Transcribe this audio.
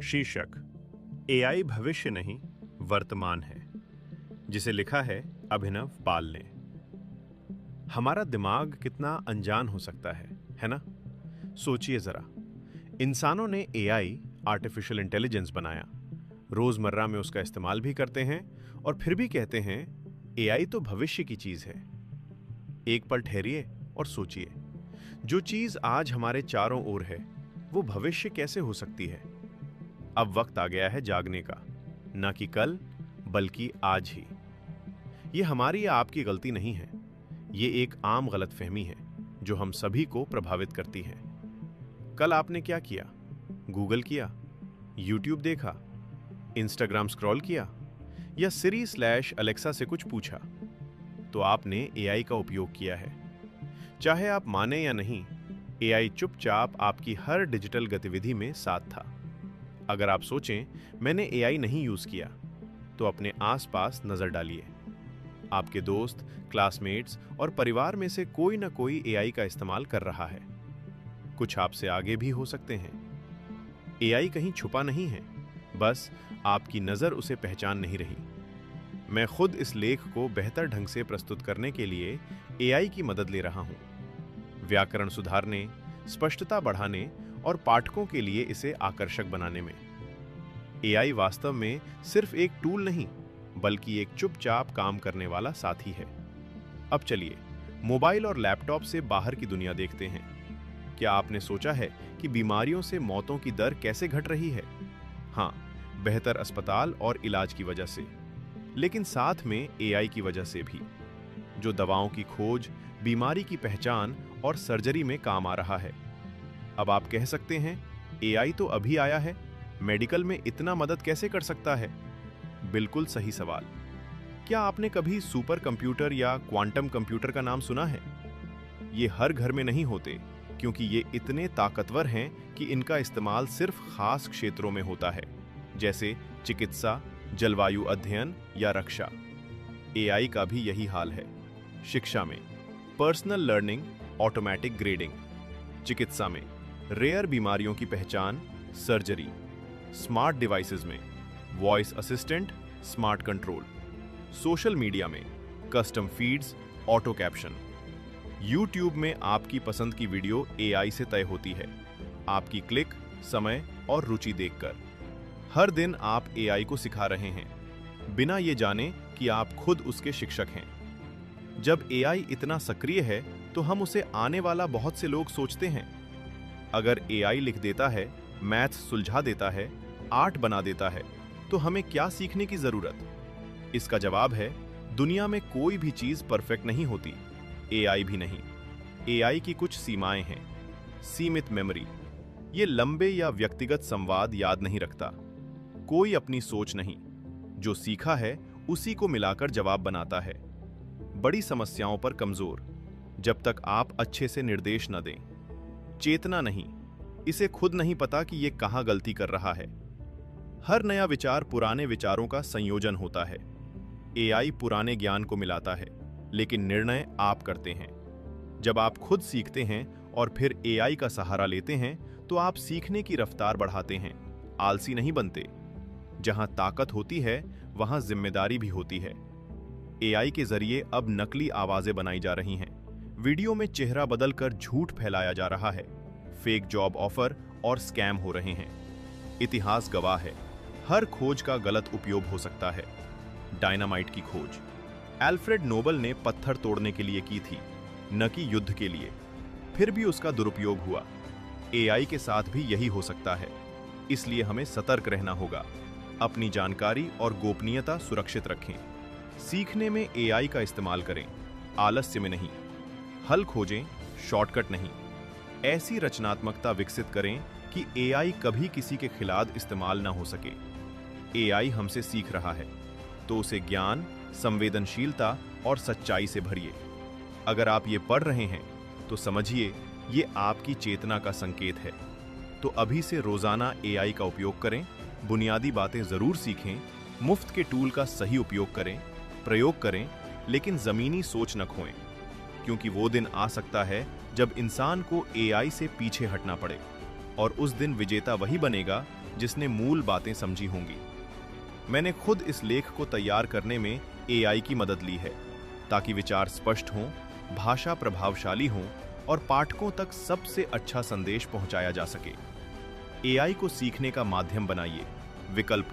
शीर्षक एआई भविष्य नहीं वर्तमान है, जिसे लिखा है अभिनव पाल ने। हमारा दिमाग कितना अनजान हो सकता है ना? सोचिए जरा, इंसानों ने एआई आर्टिफिशियल इंटेलिजेंस बनाया, रोजमर्रा में उसका इस्तेमाल भी करते हैं और फिर भी कहते हैं एआई तो भविष्य की चीज है। एक पल ठहरिए और सोचिए, जो चीज आज हमारे चारों ओर है वो भविष्य कैसे हो सकती है? अब वक्त आ गया है जागने का, ना कि कल बल्कि आज ही। ये हमारी या आपकी गलती नहीं है, ये एक आम गलतफहमी है जो हम सभी को प्रभावित करती है। कल आपने क्या किया? गूगल किया, यूट्यूब देखा, इंस्टाग्राम स्क्रॉल किया या सिरी/अलेक्सा से कुछ पूछा? तो आपने एआई का उपयोग किया है। चाहे आप माने या नहीं, एआई चुपचाप आपकी हर डिजिटल गतिविधि में साथ था। अगर आप सोचें मैंने एआई नहीं यूज किया, तो अपने आसपास नजर डालिए। आपके दोस्त, क्लासमेट्स और परिवार में से कोई ना कोई एआई का इस्तेमाल कर रहा है। कुछ आपसे आगे भी हो सकते हैं। एआई कहीं छुपा नहीं है, बस आपकी नजर उसे पहचान नहीं रही। मैं खुद इस लेख को बेहतर ढंग से प्रस्तुत करने के लिए एआई की मदद ले रहा हूं, व्याकरण सुधारने, स्पष्टता बढ़ाने और पाठकों के लिए इसे आकर्षक बनाने में। एआई वास्तव में सिर्फ एक टूल नहीं, बल्कि एक चुपचाप काम करने वाला साथी है। अब चलिए मोबाइल और लैपटॉप से बाहर की दुनिया देखते हैं। क्या आपने सोचा है कि बीमारियों से मौतों की दर कैसे घट रही है? हाँ, बेहतर अस्पताल और इलाज की वजह से, लेकिन साथ में एआई की वजह से भी, जो दवाओं की खोज, बीमारी की पहचान और सर्जरी में काम आ रहा है। अब आप कह सकते हैं एआई तो अभी आया है, मेडिकल में इतना मदद कैसे कर सकता है? बिल्कुल सही सवाल। क्या आपने कभी सुपर कंप्यूटर या क्वांटम कंप्यूटर का नाम सुना है? ये हर घर में नहीं होते, क्योंकि ये इतने ताकतवर हैं कि इनका इस्तेमाल सिर्फ खास क्षेत्रों में होता है, जैसे चिकित्सा, जलवायु अध्ययन या रक्षा। एआई का भी यही हाल है। शिक्षा में पर्सनल लर्निंग, ऑटोमेटिक ग्रेडिंग, चिकित्सा में रेयर बीमारियों की पहचान, सर्जरी, स्मार्ट डिवाइसेस में voice assistant, smart control, social media में custom feeds, auto caption. YouTube में आपकी पसंद की वीडियो एआई से तय होती है, आपकी क्लिक, समय और रुचि देखकर। हर दिन आप एआई को सिखा रहे हैं, बिना ये जाने कि आप खुद उसके शिक्षक हैं। जब एआई इतना सक्रिय है, तो हम उसे आने वाला बहुत से लोग सोचते हैं। अगर एआई लिख देता है, मैथ्स सुलझा देता है, आर्ट बना देता है, तो हमें क्या सीखने की जरूरत? इसका जवाब है, दुनिया में कोई भी चीज परफेक्ट नहीं होती, एआई भी नहीं। एआई की कुछ सीमाएं हैं। सीमित मेमोरी, ये लंबे या व्यक्तिगत संवाद याद नहीं रखता। कोई अपनी सोच नहीं, जो सीखा है उसी को मिलाकर जवाब बनाता है। बड़ी समस्याओं पर कमजोर, जब तक आप अच्छे से निर्देश न दें। चेतना नहीं, इसे खुद नहीं पता कि यह कहां गलती कर रहा है। हर नया विचार पुराने विचारों का संयोजन होता है। एआई पुराने ज्ञान को मिलाता है, लेकिन निर्णय आप करते हैं। जब आप खुद सीखते हैं और फिर एआई का सहारा लेते हैं, तो आप सीखने की रफ्तार बढ़ाते हैं, आलसी नहीं बनते। जहां ताकत होती है, वहां जिम्मेदारी भी होती है। एआई के जरिए अब नकली आवाजें बनाई जा रही हैं, वीडियो में चेहरा बदलकर झूठ फैलाया जा रहा है, फेक जॉब ऑफर और स्कैम हो रहे हैं। इतिहास गवाह है, हर खोज का गलत उपयोग हो सकता है। डायनामाइट की खोज अल्फ्रेड नोबल ने पत्थर तोड़ने के लिए की थी, न कि युद्ध के लिए। फिर भी उसका दुरुपयोग हुआ। एआई के साथ भी यही हो सकता है, इसलिए हमें सतर्क रहना होगा। अपनी जानकारी और गोपनीयता सुरक्षित रखें। सीखने में एआई का इस्तेमाल करें, आलस्य में नहीं। हल खोजें, शॉर्टकट नहीं। ऐसी रचनात्मकता विकसित करें कि एआई कभी किसी के खिलाफ इस्तेमाल ना हो सके। एआई हमसे सीख रहा है, तो उसे ज्ञान, संवेदनशीलता और सच्चाई से भरिए। अगर आप ये पढ़ रहे हैं, तो समझिए ये आपकी चेतना का संकेत है। तो अभी से रोजाना एआई का उपयोग करें, बुनियादी बातें जरूर सीखें, मुफ्त के टूल का सही उपयोग करें, प्रयोग करें, लेकिन जमीनी सोच न खोएं, क्योंकि वो दिन आ सकता है जब इंसान को एआई से पीछे हटना पड़े। और उस दिन विजेता वही बनेगा जिसने मूल बातें समझी होंगी। मैंने खुद इस लेख को तैयार करने में एआई की मदद ली है, ताकि विचार स्पष्ट हों, भाषा प्रभावशाली हो और पाठकों तक सबसे अच्छा संदेश पहुंचाया जा सके। एआई को सीखने का माध्यम बनाइए, विकल्प